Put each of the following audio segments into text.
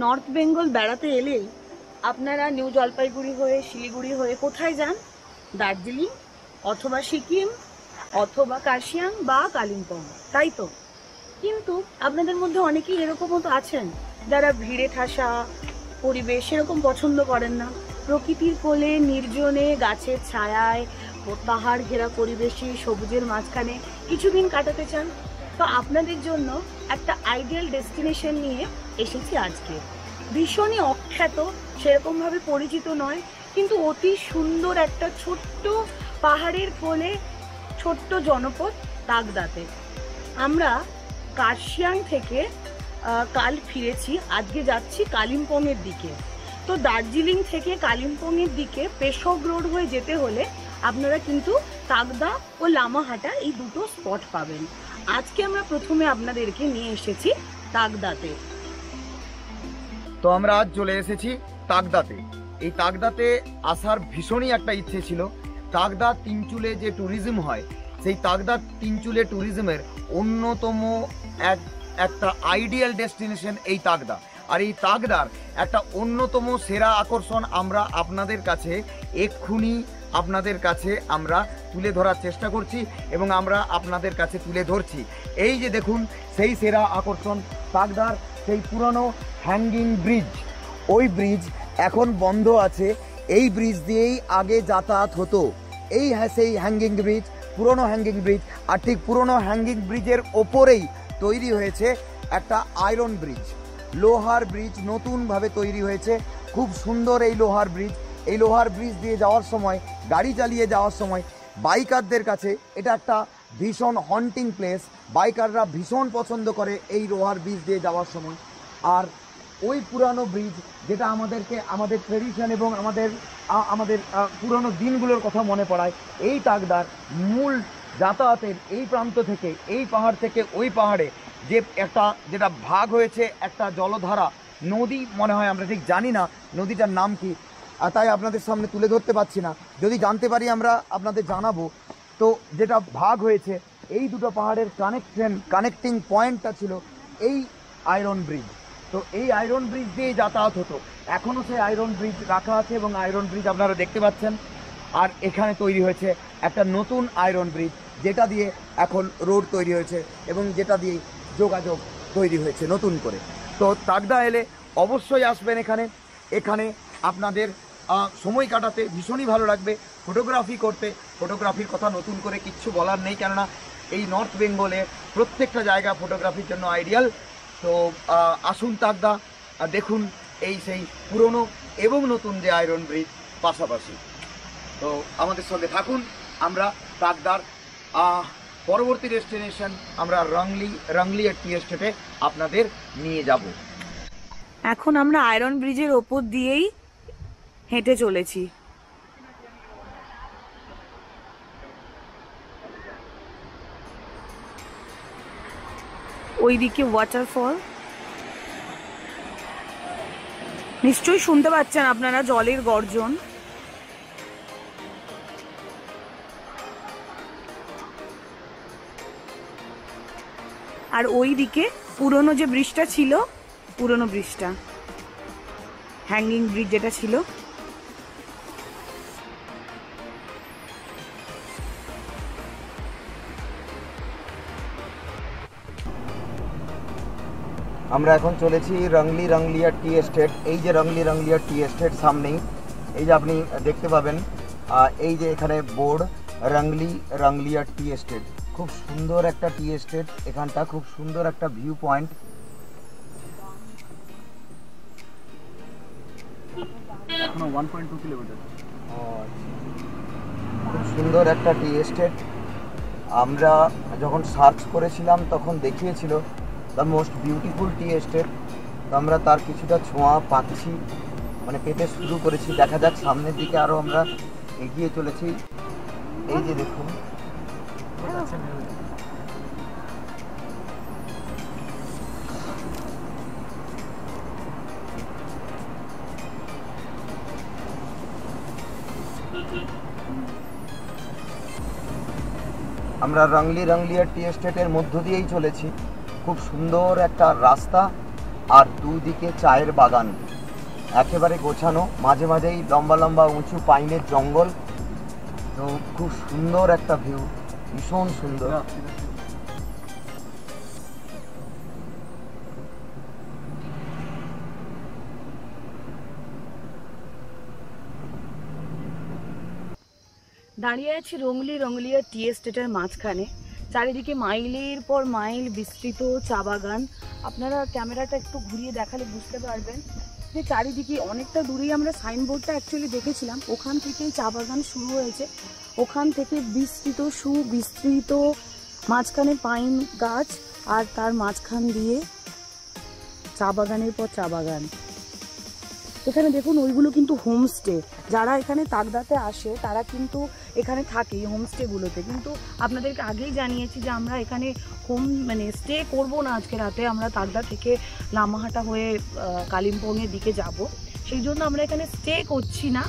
North Bengal বেড়াতে এলেই আপনারা নিউ জলপাইগুড়ি হয়ে শিলিগুড়ি হয়ে কোথায় যান? দার্জিলিং অথবা সিকিম অথবা কার্শিয়াং বা কালিম্পং, তাই তো? কিন্তু আপনাদের মধ্যে অনেকেই এরকমও তো আছেন যারা ভিড়ে ঠাসা পরিবেশ সেরকম পছন্দ করেন না। প্রকৃতির কোলে নির্জনে গাছের ছায়ায় পাহাড় ঘেরা পরিবেশে সবুজের মাঝখানে কিছুদিন কাটাতে চান। তো আপনাদের জন্য একটা আইডিয়াল ডেস্টিনেশন নিয়ে এসেছি আজকে। ভীষণই অখ্যাত, সেরকমভাবে পরিচিত নয়, কিন্তু অতি সুন্দর একটা ছোট্ট পাহাড়ের কোলে ছোট্ট জনপদ তাগদাতে। আমরা কার্শিয়াং থেকে কাল ফিরেছি, আজকে যাচ্ছি কালিম্পংয়ের দিকে। তো দার্জিলিং থেকে কালিম্পংয়ের দিকে পেশক রোড হয়ে যেতে হলে আপনারা কিন্তু তাগদা ও লামাহাটা এই দুটো স্পট পাবেন। আজকে আমরা প্রথমে আপনাদেরকে নিয়ে এসেছি তাগদাতে। তো আমরা আজ চলে এসেছি তাগদাতে। এই তাগদাতে আসার ভীষণই একটা ইচ্ছে ছিল। তাগদা তিনচুলে যে ট্যুরিজম হয়, সেই তাগদা তিনচুলে ট্যুরিজমের অন্যতম একটা আইডিয়াল ডেস্টিনেশন এই তাগদা। আর এই তাগদার একটা অন্যতম সেরা আকর্ষণ আমরা আপনাদের কাছে এক্ষুনি আমরা তুলে ধরার চেষ্টা করছি এবং আমরা আপনাদের কাছে তুলে ধরছি। এই যে দেখুন, সেই সেরা আকর্ষণ তাগদার সেই পুরনো হ্যাঙ্গিং ব্রিজ। ওই ব্রিজ এখন বন্ধ আছে। এই ব্রিজ দিয়েই আগে যাতায়াত হতো। এই সেই হ্যাঙ্গিং ব্রিজ, পুরনো হ্যাঙ্গিং ব্রিজ। আর ঠিক পুরনো হ্যাঙ্গিং ব্রিজের ওপরেই তৈরি হয়েছে একটা আয়রন ব্রিজ, লোহার ব্রিজ নতুনভাবে তৈরি হয়েছে। খুব সুন্দর এই লোহার ব্রিজ। এই লোহার ব্রিজ দিয়ে যাওয়ার সময়, গাড়ি চালিয়ে যাওয়ার সময় বাইকারদের কাছে এটা একটা ভীষণ হন্টিং প্লেস। বাইকাররা ভীষণ পছন্দ করে এই লোহার ব্রিজ দিয়ে যাওয়ার সময়। আর ওই পুরানো ব্রিজ যেটা আমাদেরকে আমাদের ট্রেডিশন এবং আমাদের পুরনো দিনগুলোর কথা মনে পড়ায়। এই তাগদার মূল যাতায়াতের এই প্রান্ত থেকে, এই পাহাড় থেকে ওই পাহাড়ে যে যেটা ভাগ হয়েছে, একটা জলধারা নদী মনে হয়, আমরা ঠিক জানি না নদীটার নাম কি, তাই আপনাদের সামনে তুলে ধরতে পারছি না। যদি জানতে পারি আমরা আপনাদের জানাবো। তো যেটা ভাগ হয়েছে, এই দুটো পাহাড়ের কানেক্টিং পয়েন্টটা ছিল এই আয়রন ব্রিজ। তো এই আয়রন ব্রিজ দিয়েই যাতায়াত হতো। এখনও সেই আয়রন ব্রিজ রাখা আছে এবং আয়রন ব্রিজ আপনারা দেখতে পাচ্ছেন। আর এখানে তৈরি হয়েছে একটা নতুন আয়রন ব্রিজ, যেটা দিয়ে এখন রোড তৈরি হয়েছে এবং যেটা দিয়ে যোগাযোগ তৈরি হয়েছে নতুন করে। তো তাগদা এলে অবশ্যই আসবেন এখানে আপনাদের সময় কাটাতে ভীষণই ভালো লাগবে। ফটোগ্রাফি করতে, ফটোগ্রাফির কথা নতুন করে কিচ্ছু বলার নেই, কেননা এই নর্থ বেঙ্গলে প্রত্যেকটা জায়গা ফটোগ্রাফির জন্য আইডিয়াল। তো আসুন তাগদা, দেখুন এই সেই পুরনো এবং নতুন যে আয়রন ব্রিজ পাশাপাশি। তো আমাদের সঙ্গে থাকুন। আমরা তাগদার পরবর্তী ডেস্টিনেশন আমরা রংলি টি এস্টেটে আপনাদের নিয়ে যাব। এখন আমরা আয়রন ব্রিজের ওপর দিয়েই হেঁটে চলেছি। ওইদিকে ওয়াটারফল, নিশ্চয়ই শুনতে পাচ্ছেন আপনারা জলের গর্জন। আর ওইদিকে পুরনো যে ব্রিজটা ছিল, পুরনো ব্রিজটা, হ্যাঙ্গিং ব্রিজ যেটা ছিল, আমরা এখন চলেছি রংলিয়া টি এস্টেট। এই যে রংলিয়া টি এস্টেট সামনেই, এই যে আপনি দেখতে পাবেন, এই যে এখানে বোর্ড রংলিয়া টি এস্টেট। খুব সুন্দর একটা টি এস্টেট এখানটা, খুব সুন্দর একটা ভিউ পয়েন্ট। এখনো 1.2 কিলোমিটার। খুব সুন্দর একটা টি এস্টেট। আমরা যখন সার্চ করেছিলাম তখন দেখিয়েছিল the most beautiful tea estate. তো আমরা তার কিছুটা ছোঁয়া পাচ্ছি, মানে পেতে শুরু করেছি। দেখা যাক, সামনের দিকে আরও আমরা এগিয়ে চলেছি। এই যে দেখুন, আমরা রংলিয়া টি এস্টেটের মধ্য দিয়েই চলেছি। খুব সুন্দর একটা রাস্তা। আর দুদিকে চায়ের বাগান একেবারে গোছানো, মাঝে মাঝেই লম্বা লম্বা উঁচু পাইনের জঙ্গল। তো খুব সুন্দর একটা ভিউ, ভীষণ সুন্দর। দাঁড়িয়ে আছি রঙ্গলিয়া টি এস্টেটের মাঝখানে। চারিদিকে মাইলের পর মাইল বিস্তৃত চা বাগান। আপনারা ক্যামেরাটা একটু ঘুরিয়ে দেখালে বুঝতে পারবেন যে চারিদিকে অনেকটা দূরেই আমরা সাইনবোর্ডটা অ্যাকচুয়ালি দেখেছিলাম, ওখান থেকেই চা বাগান শুরু হয়েছে। ওখান থেকে বিস্তৃত মাঝখানে পাইন গাছ, আর তার মাঝখান দিয়ে চা বাগানের পর চা বাগান। এখানে দেখুন ওইগুলো কিন্তু হোমস্টে। যারা এখানে তাকদাতে আসে তারা কিন্তু এখানে থাকে এই হোমস্টেগুলোতে। কিন্তু আপনাদেরকে আগেই জানিয়েছি যে আমরা এখানে স্টে করব না আজকে রাতে। আমরা তাকদা থেকে লামাহাটা হয়ে কালিম্পংয়ের দিকে যাব, সেই জন্য আমরা এখানে স্টে করছি না।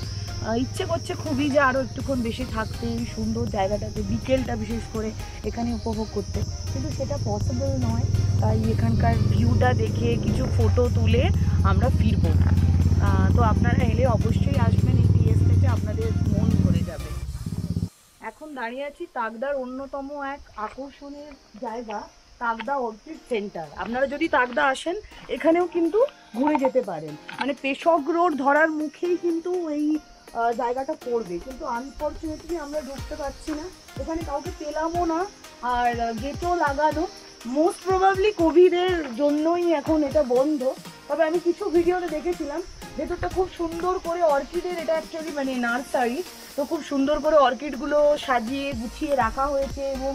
ইচ্ছে করছে খুবই যে আরও একটুক্ষণ বেশি থাকতে, এই সুন্দর জায়গাটাতে বিকেলটা বিশেষ করে এখানে উপভোগ করতে, কিন্তু সেটা পসিবল নয়। তাই এখানকার ভিউটা দেখে কিছু ফটো তুলে আমরা ফিরবো। তো আপনারা এলে অবশ্যই আসবেন এই টি এস্টেটে, আপনাদের মন ভরে যাবে। এখন দাঁড়িয়ে আছি তাকদার অন্যতম এক আকর্ষণের জায়গা, তাকদা অর্কিড সেন্টার। আপনারা যদি তাকদা আসেন এখানেও কিন্তু ঘুরে যেতে পারেন। মানে পেশক রোড ধরার মুখেই কিন্তু এই জায়গাটা পড়বে, কিন্তু আনফর্চুনেটলি আমরা ঢুকতে পারছি না। এখানে কাউকে পেলামও না, আর গেটও লাগানো। মোস্ট প্রবাবলি কোভিডের জন্যই এখন এটা বন্ধ। তবে আমি কিছু ভিডিওতে দেখেছিলাম ভেতরটা খুব সুন্দর করে অর্কিডের, এটা অ্যাকচুয়ালি নার্সারি, তো খুব সুন্দর করে অর্কিডগুলো সাজিয়ে গুছিয়ে রাখা হয়েছে। এবং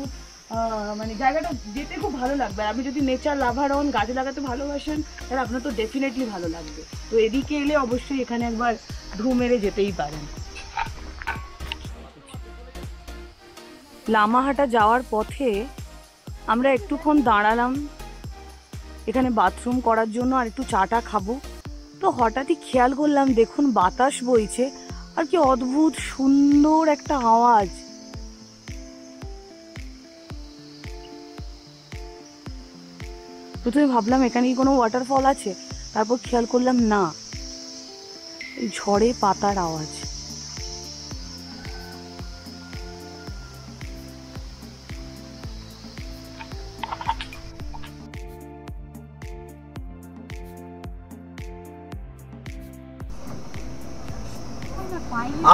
জায়গাটা যেতে খুব ভালো লাগবে। আপনি যদি নেচার লাভার হন, গাছ লাগাতে ভালোবাসেন, তাহলে আপনার তো ডেফিনেটলি ভালো লাগবে। তো এদিকে এলে অবশ্যই এখানে একবার ঢু মেরে যেতেই পারেন। লামাহাটা যাওয়ার পথে আমরা একটুক্ষণ দাঁড়ালাম এখানে বাথরুম করার জন্য, আর একটু চাটা খাবো। তো হঠাৎই খেয়াল করলাম, দেখুন বাতাস বইছে, আর কি অদ্ভুত সুন্দর একটা আওয়াজ। প্রথমে ভাবলাম এখানে কি কোনো ওয়াটারফল আছে, তারপর খেয়াল করলাম না, এই ঝড়ে পাতার আওয়াজ।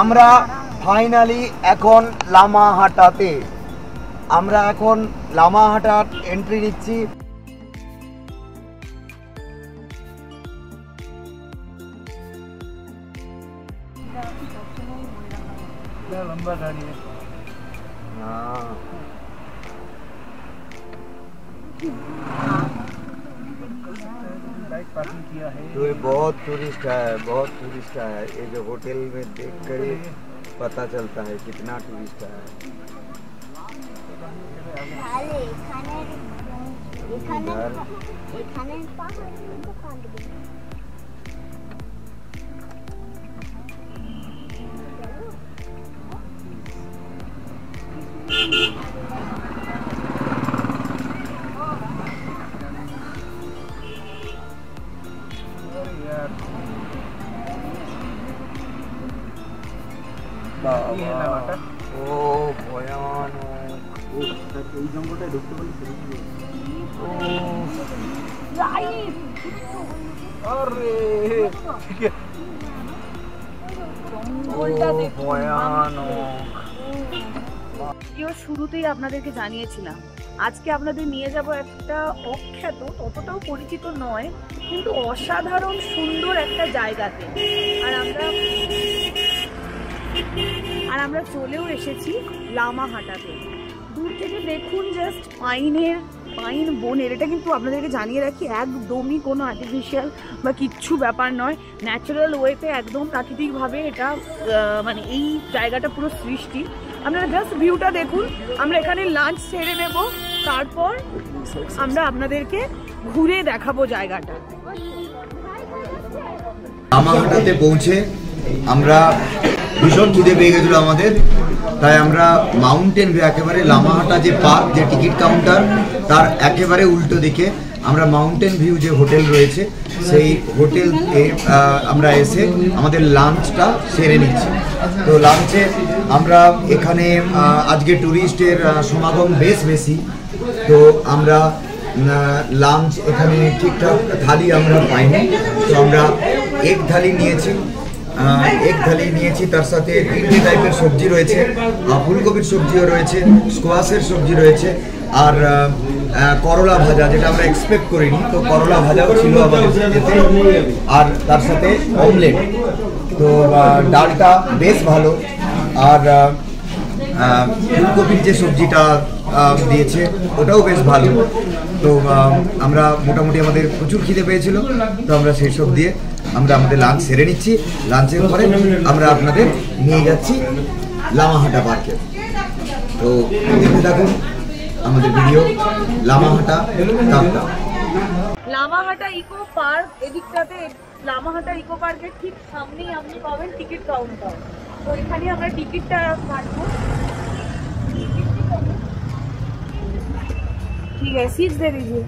আমরা ফাইনালি এখন লামাহাটাতে, আমরা এখন লামাহাটার এন্ট্রি নিচ্ছি। तो बहुत टूरिस्ट है। ये जो होटल में देख कर ही पता चलता है कितना टूरिस्ट है। শুরুতেই আপনাদেরকে জানিয়েছিলাম আজকে আপনাদের নিয়ে যাব একটা অখ্যাত, ততটাও পরিচিত নয়, কিন্তু অসাধারণ সুন্দর একটা জায়গাতে। আর আমরা চলেও এসেছি লামাহাটাতে। দূর থেকে দেখুন জাস্ট পাইন বনের, এটা কিন্তু আপনাদেরকে জানিয়ে রাখি একদমই কোনো আর্টিফিশিয়াল বা কিচ্ছু ব্যাপার নয়, ন্যাচারাল ওয়েতে একদম প্রাকৃতিকভাবে এটা এই জায়গাটা পুরো সৃষ্টি। আপনারা জাস্ট ভিউটা দেখুন। আমরা এখানে লাঞ্চ সেরে নেব, তারপর আমরা আপনাদেরকে ঘুরে দেখাবো জায়গাটা। লামাহাটাতে পৌঁছে আমরা ভীষণ খিদে পেয়ে গেছিল আমাদের, তাই আমরা মাউন্টেন ভিউ, একেবারে লামাহাটা যে পার্ক, যে টিকিট কাউন্টার, তার একেবারে উল্টো দিকে আমরা মাউন্টেন ভিউ যে হোটেল রয়েছে সেই হোটেলে আমরা এসে আমাদের লাঞ্চটা সেরে নিচ্ছি। তো লাঞ্চে আমরা এখানে আজকে ট্যুরিস্টের সমাগম বেশ বেশি, তো আমরা লাঞ্চ এখানে ঠিকঠাক থালি আমরা পাইনি, তো আমরা এগ থালি নিয়েছি, তার সাথে 3টে টাইপের সবজি রয়েছে, ফুলকপির সবজিও রয়েছে, স্কোয়াশের সবজি রয়েছে, আর করলা ভাজা, যেটা আমরা এক্সপেক্ট করিনি, তো করলা ভাজাও ছিল আমাদের এতে, আর তার সাথে অমলেট। তো ডালটা বেশ ভালো, আর ফুলকপির যে সবজিটা দিয়েছে ওটাও বেশ ভালো। তো আমরা মোটামুটি আমাদের প্রচুর খিদে পেয়েছিল, তো আমরা সেই সব দিয়ে আমরা আমাদের লাঞ্চ সেরে নিচ্ছি। লাঞ্চের পরে আমরা আপনাদের নিয়ে যাচ্ছি লামাহাটা পার্কে। তো দেখতে থাকুন আমাদের video Lamahatta Takdah. Lamahatta eco park, এদিকটাতে লামাহাটা ইকো পার্কের ঠিক সামনেই আপনি পাবেন টিকিট কাউন্টার। তো এখানে আমরা টিকিটটা কাটবো। ঠিক আছে, সিটস দে দিজিয়ে।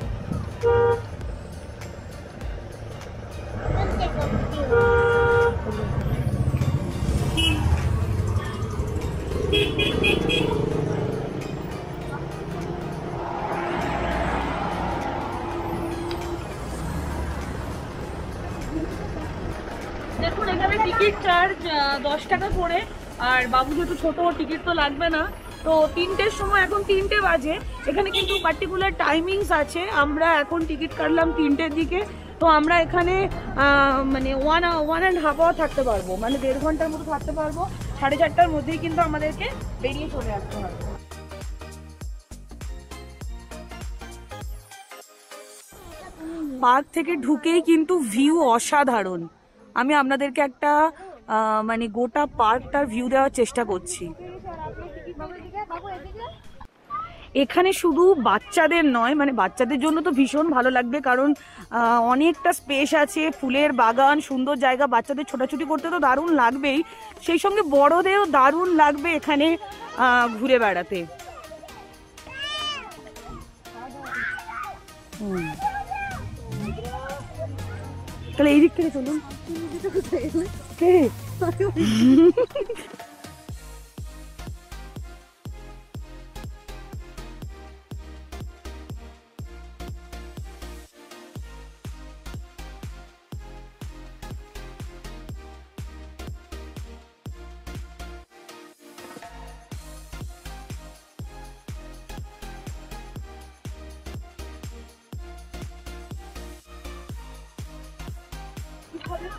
দেখুন এখানে টিকিট চার্জ 10 টাকা করে, আর বাবু যেহেতু ছোট, টিকিট তো লাগবে না। তো 3টের সময়, এখন 3টে বাজে, এখানে কিন্তু পার্টিকুলার টাইমিংস আছে। আমরা এখন টিকিট কাটলাম 3টের দিকে, তো আমরা এখানে মানে 1.5 আওয়ার থাকতে পারবো, মানে 1.5 ঘন্টার মতো থাকতে পারবো। 4:30টার মধ্যেই কিন্তু আমাদেরকে বেরিয়ে চলে আসতে হবে। পার্ক থেকে ঢুকেই কিন্তু ভিউ অসাধারণ। আমি আপনাদেরকে একটা মানে গোটা পার্কটার ভিউ দেওয়ার চেষ্টা করছি। এখানে শুধু বাচ্চাদের নয়, মানে বাচ্চাদের জন্য তো ভীষণ ভালো লাগবে, কারণ অনেকটা স্পেস আছে, ফুলের বাগান, সুন্দর জায়গা, বাচ্চাদের ছোটাছুটি করতে তো দারুণ লাগবেই, সেই সঙ্গে বড়দেরও দারুণ লাগবে এখানে ঘুরে বেড়াতে। তাহলে এই দিক থেকে চলুন।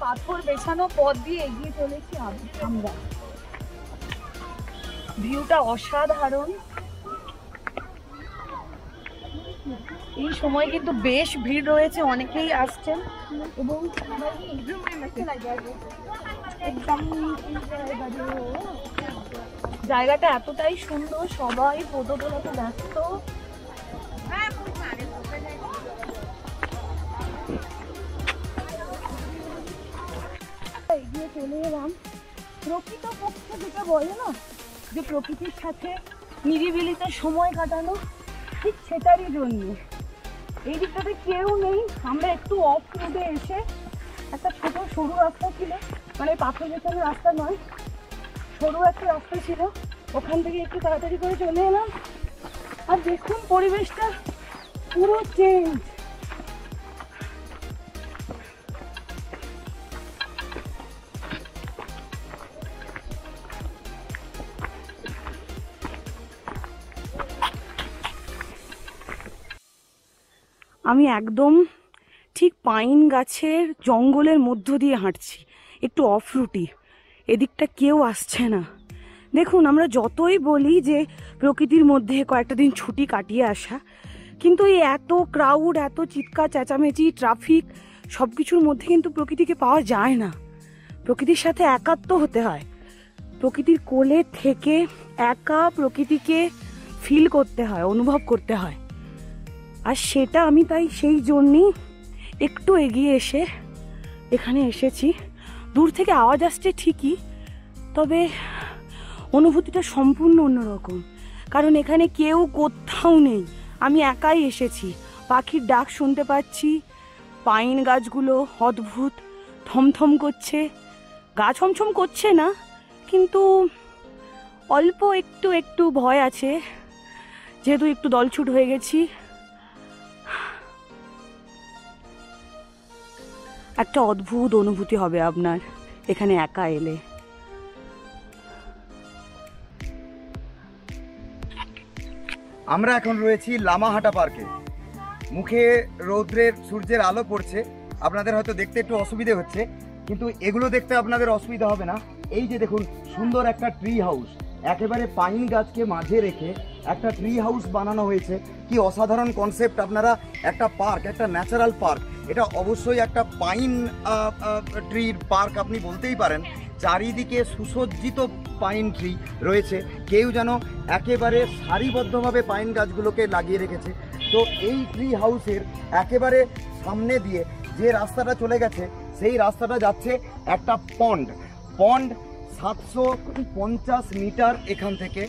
পাথর বেছানো পথ দিয়ে এগিয়ে চলেছি আমরা। ভিউটা অসাধারণ। এই সময় কিন্তু বেশ ভিড় রয়েছে, অনেকেই আসছেন, এবং জায়গাটা এতটাই সুন্দর, সবাই ফটো তোলাতে ব্যস্ত। এগিয়ে চলে এলাম প্রকৃতপক্ষে যেটা বলে না, যে প্রকৃতির সাথে নিরিবিলিতে সময় কাটানো, ঠিক সেটারই জন্য। এই দিকটাতে কেউ নেই, আমরা একটু অফ রোডে এসে, একটা ছোট সরু রাস্তা ছিল, মানে পাথর বেছানো রাস্তা নয়, সরু একটা রাস্তা ছিল, ওখান থেকে একটু তাড়াতাড়ি করে চলে এলাম। আর দেখুন পরিবেশটা পুরো চেঞ্জ। আমি একদম ঠিক পাইন গাছের জঙ্গলের মধ্য দিয়ে হাঁটছি, একটু অফ রুটি, এদিকটা কেউ আসছে না। দেখুন আমরা যতই বলি যে প্রকৃতির মধ্যে কয়েকটা দিন ছুটি কাটিয়ে আসা, কিন্তু এই এত ক্রাউড, এত চিৎকার চেঁচামেচি, ট্রাফিক, সব কিছুর মধ্যে কিন্তু প্রকৃতিকে পাওয়া যায় না। প্রকৃতির সাথে একাত্ম হতে হয়, প্রকৃতির কোলে থেকে একা প্রকৃতিকে ফিল করতে হয়, অনুভব করতে হয়। আর সেটা আমি তাই সেই জন্যই একটু এগিয়ে এসে এখানে এসেছি। দূর থেকে আওয়াজ আসছে ঠিকই, তবে অনুভূতিটা সম্পূর্ণ অন্যরকম, কারণ এখানে কেউ কোথাও নেই, আমি একাই এসেছি। পাখির ডাক শুনতে পাচ্ছি, পাইন গাছগুলো অদ্ভুত থমথম করছে, গা ছমছম করছে না, কিন্তু অল্প একটু একটু ভয় আছে, যেহেতু একটু দলছুট হয়ে গেছি। একটা অদ্ভুত অনুভূতি হবে আপনার এখানে একা এলে। আমরা এখন রয়েছি লামাহাটা পার্কে। মুখে রৌদ্রের সূর্যের আলো পড়ছে, আপনাদের হয়তো দেখতে একটু অসুবিধে হচ্ছে, কিন্তু এগুলো দেখতে আপনাদের অসুবিধা হবে না। এই যে দেখুন, সুন্দর একটা ট্রি হাউস, একেবারে পাইন গাছকে মাঝে রেখে একটা ট্রি হাউস বানানো হয়েছে। কি অসাধারণ কনসেপ্ট! আপনারা একটা পার্ক, একটা ন্যাচারাল পার্ক, এটা অবশ্যই একটা পাইন ট্রির পার্ক আপনি বলতেই পারেন। চারিদিকে সুসজ্জিত পাইন ট্রি রয়েছে, কেউ যেন একেবারে সারিবদ্ধভাবে পাইন গাছগুলোকে লাগিয়ে রেখেছে। তো এই ট্রি হাউসের একেবারে সামনে দিয়ে যে রাস্তাটা চলে গেছে, সেই রাস্তাটা যাচ্ছে একটা পন্ড। 750 মিটার এখান থেকে,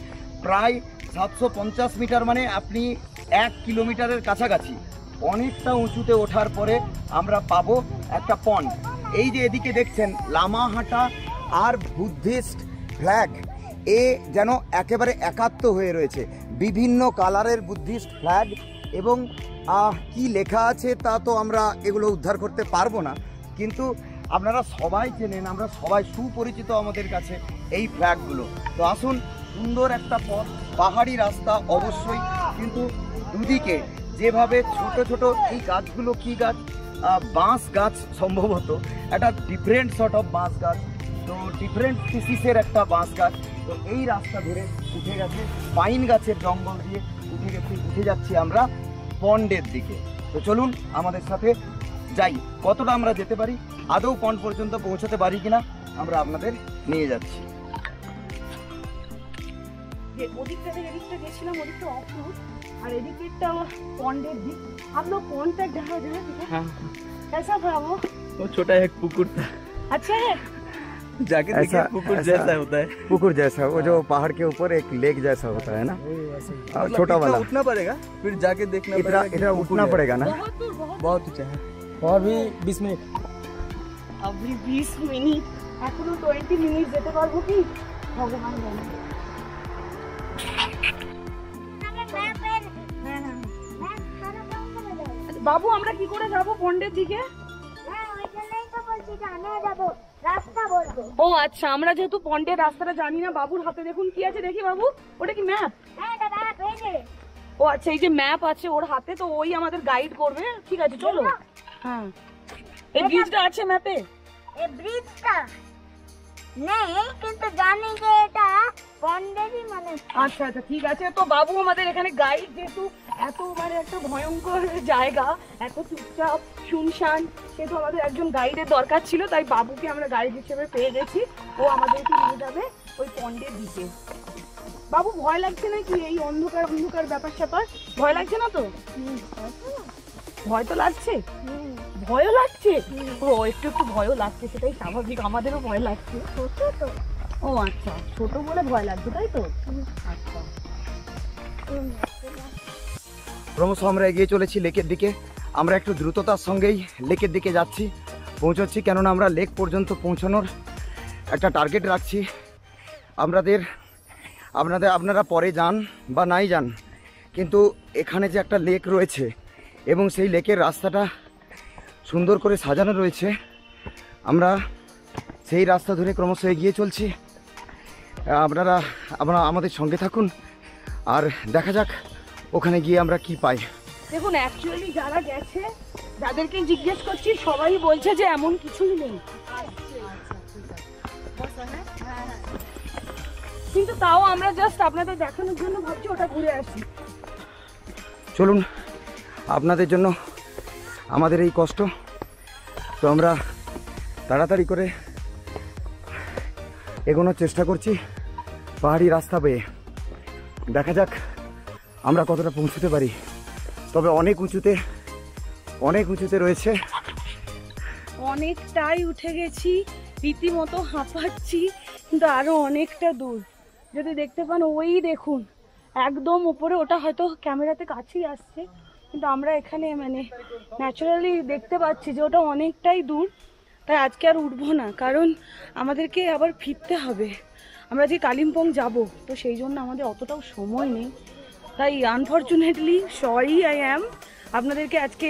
প্রায় 750 মিটার, মানে আপনি 1 কিলোমিটারের কাছাকাছি। অনেকটা উঁচুতে ওঠার পরে আমরা পাবো একটা পন্ড। এই যে এদিকে দেখছেন লামাহাটা আর বুদ্ধিস্ট ফ্ল্যাগ, এ যেন একেবারে একাত্ম হয়ে রয়েছে, বিভিন্ন কালারের বুদ্ধিস্ট ফ্ল্যাগ। এবং কি লেখা আছে তা তো আমরা এগুলো উদ্ধার করতে পারবো না, কিন্তু আপনারা সবাই চেনেন, আমরা সবাই সুপরিচিত আমাদের কাছে এই ফ্ল্যাগগুলো। তো আসুন, সুন্দর একটা পথ, পাহাড়ি রাস্তা অবশ্যই, কিন্তু দুদিকে যেভাবে ছোট ছোট এই গাছগুলো, কি গাছ? বাঁশ গাছ সম্ভবত, একটা ডিফারেন্ট সর্ট অফ বাঁশ গাছ, তো ডিফারেন্ট স্পিসিসের একটা বাঁশ গাছ। তো এই রাস্তা ধরে উঠে গেছে পাইন গাছের জঙ্গল দিয়ে, উঠে যাচ্ছি আমরা পন্ডের দিকে। তো চলুন আমাদের সাথে যাই, কতটা আমরা যেতে পারি, আদৌ পন্ড পর্যন্ত পৌঁছাতে পারি কিনা, আমরা আপনাদের নিয়ে যাচ্ছি। ওদিকটা থেকে এদিকটা গেছিলাম, ওদিকটা অফরোড, আর এদিকটা पॉन्डेर दिख। हम लोग पॉन्ड तक जहाँ गए थे, हाँ, कैसा था वो? छोटा एक पुकुर था। अच्छा है, जाके देखिए, पुकुर जैसा होता है। पुकुर जैसा, वो जो पहाड़ के ऊपर एक लेक जैसा होता है ना, मतलब छोटा वाला। उठना पड़ेगा, फिर जाके देखना इतना पड़ेगा। इतना उठना पड़ेगा ना। बहुत दूर, बहुत ऊंचा है, और भी 20 मिनट। अभी 20 मिनट, এখনো 20 মিনিট যেতে পারবো কি ভগবান জানে। বাবু আমরা কি করে যাব পন্ডের দিকে? ও আচ্ছা, আমরা যেহেতু পন্ডের রাস্তাটা জানি না, বাবুর হাতে দেখুন কি আছে, দেখি বাবু, ওটা কি ম্যাপ? ও আচ্ছা, এই যে ম্যাপ আছে ওর হাতে, তো ওই আমাদের গাইড করবে। ঠিক আছে চলো। হ্যাঁ, এই ব্রিজটা আছে ম্যাপে? এই ব্রিজটা নেই, কিন্তু জানি যে এটা পন্ডেরই মানে। আচ্ছা আচ্ছা ঠিক আছে। তো বাবু আমাদের এখানে গাইড, যেহেতু এত মানে একটা ভয়ঙ্কর জায়গা, এত চুপচাপ শুনশান, সেহেতু আমাদের একজন গাইডের দরকার ছিল, তাই বাবুকে আমরা গাইড হিসেবে পেয়ে গেছি। ও আমাদেরকে নিয়ে যাবে ওই পন্ডের দিকে। বাবু ভয় লাগছে নাকি এই অন্ধকার অন্ধকার ব্যাপার স্যাপার? ভয় লাগছে না তো? ভয় তো লাগছে, ভয়ও লাগছে। ও একটু একটু ভয়ও লাগছে, সেটাই স্বাভাবিক, আমাদেরও ভয় লাগছে। ও আচ্ছা, ছোট বলে ভয় লাগছে তাই তো? আচ্ছা, ক্রমশ আমরা এগিয়ে চলেছি লেকের দিকে। আমরা একটু দ্রুততার সঙ্গেই লেকের দিকে যাচ্ছি, পৌঁছচ্ছি, কেননা আমরা লেক পর্যন্ত পৌঁছানোর একটা টার্গেট রাখছি। আপনারা পরে যান বা নাই যান, কিন্তু এখানে যে একটা লেক রয়েছে এবং সেই লেকের রাস্তাটা সুন্দর করে সাজানো রয়েছে, আমরা সেই রাস্তা ধরে ক্রমশ এগিয়ে চলছি। আপনারা আমাদের সঙ্গে থাকুন, আর দেখা যাক ওখানে গিয়ে আমরা কি পাই। দেখুন অ্যাকচুয়ালি যারা গেছে, যাদেরকে জিজ্ঞেস করছি, সবাই বলছে যে এমন কিছুই নেই, কিন্তু তাও আমরা জাস্ট আপনাদের দেখানোর জন্য ভাবছি ওটা ঘুরে আসি। চলুন, আপনাদের জন্য আমাদের এই কষ্ট, তো আমরা তাড়াতাড়ি করে এগোনোর চেষ্টা করছি পাহাড়ি রাস্তা পেয়ে। দেখা যাক আমরা কতটা পৌঁছতে পারি। তবে অনেক উঁচুতে রয়েছে, অনেকটাই উঠে গেছি, রীতিমতো হাঁপাচ্ছি, কিন্তু আরো অনেকটা দূর। যদি দেখতে পান, ওই দেখুন একদম উপরে, ওটা হয়তো ক্যামেরাতে কাছেই আসছে, কিন্তু আমরা এখানে মানে ন্যাচারালি দেখতে পাচ্ছি যে ওটা অনেকটাই দূর, তাই আজকে আর উঠবো না, কারণ আমাদেরকে আবার ফিরতে হবে। আমরা যে কালিম্পং যাব, তো সেই জন্য আমাদের অতটাও সময় নেই, তাই আনফর্চুনেটলি সরি আই অ্যাম, আপনাদেরকে আজকে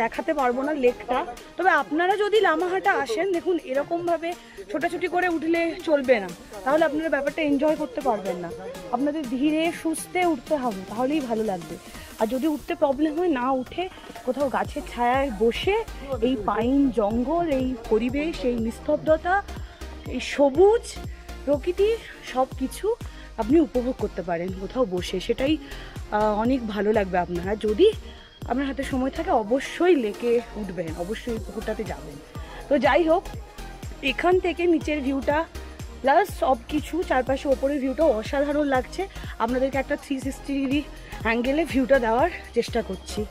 দেখাতে পারবো না লেকটা। তবে আপনারা যদি লামাহাটা আসেন, দেখুন এরকমভাবে ছোটাছুটি করে উঠলে চলবে না, তাহলে আপনারা ব্যাপারটা এনজয় করতে পারবেন না। আপনাদের ধীরে সুস্থে উঠতে হবে, তাহলেই ভালো লাগবে। আর যদি উঠতে প্রবলেম হয়, না উঠে কোথাও গাছের ছায়ায় বসে এই পাইন জঙ্গল, এই পরিবেশ, এই নিস্তব্ধতা, এই সবুজ প্রকৃতি সব কিছু আপনি উপভোগ করতে পারেন কোথাও বসে, সেটাই অনেক ভালো লাগবে আপনারা। যদি আপনার হাতে সময় থাকে অবশ্যই লেকে উঠবেন, অবশ্যই এই পুকুরটাতে যাবেন। তো যাই হোক, এখান থেকে নিচের ভিউটা প্লাস সব কিছু চারপাশে ওপরের ভিউটাও অসাধারণ লাগছে। আপনাদেরকে একটা 360 ডিগ্রি অ্যাঙ্গেলে ভিউটা দেওয়ার চেষ্টা করছি।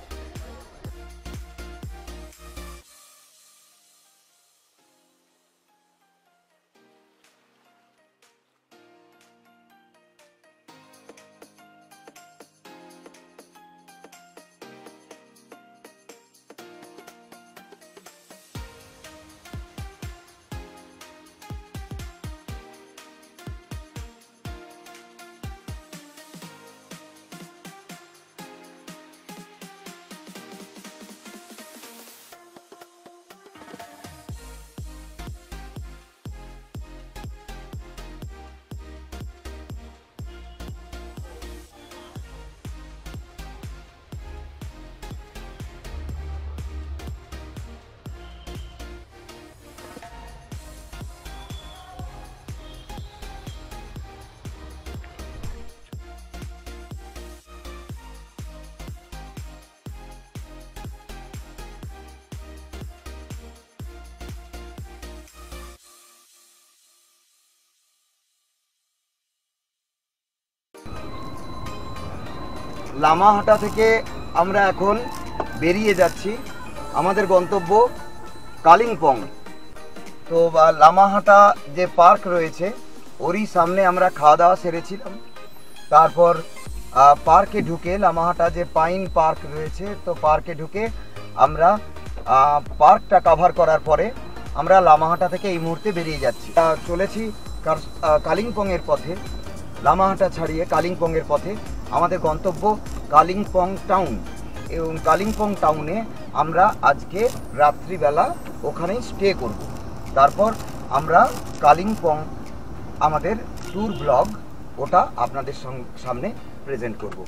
লামাহাটা থেকে আমরা এখন বেরিয়ে যাচ্ছি আমাদের গন্তব্য কালিম্পং। তো লামাহাটা যে পার্ক রয়েছে ওরই সামনে আমরা খাওয়া দাওয়া সেরেছিলাম। তারপর পার্কে ঢুকে, লামাহাটা যে পাইন পার্ক রয়েছে, তো পার্কে ঢুকে আমরা পার্কটা কভার করার পরে আমরা লামাহাটা থেকে এই মুহূর্তে বেরিয়ে যাচ্ছি। চলেছি কালিম্পংয়ের পথে, লামাহাটা ছাড়িয়ে কালিম্পংয়ের পথে। আমাদের গন্তব্য কালিম্পং টাউন, এবং কালিম্পং টাউনে আমরা আজকে রাত্রিবেলা ওখানেই স্টে করব। তারপর আমরা কালিম্পং আমাদের ট্যুর ব্লগ ওটা আপনাদের সামনে প্রেজেন্ট করব।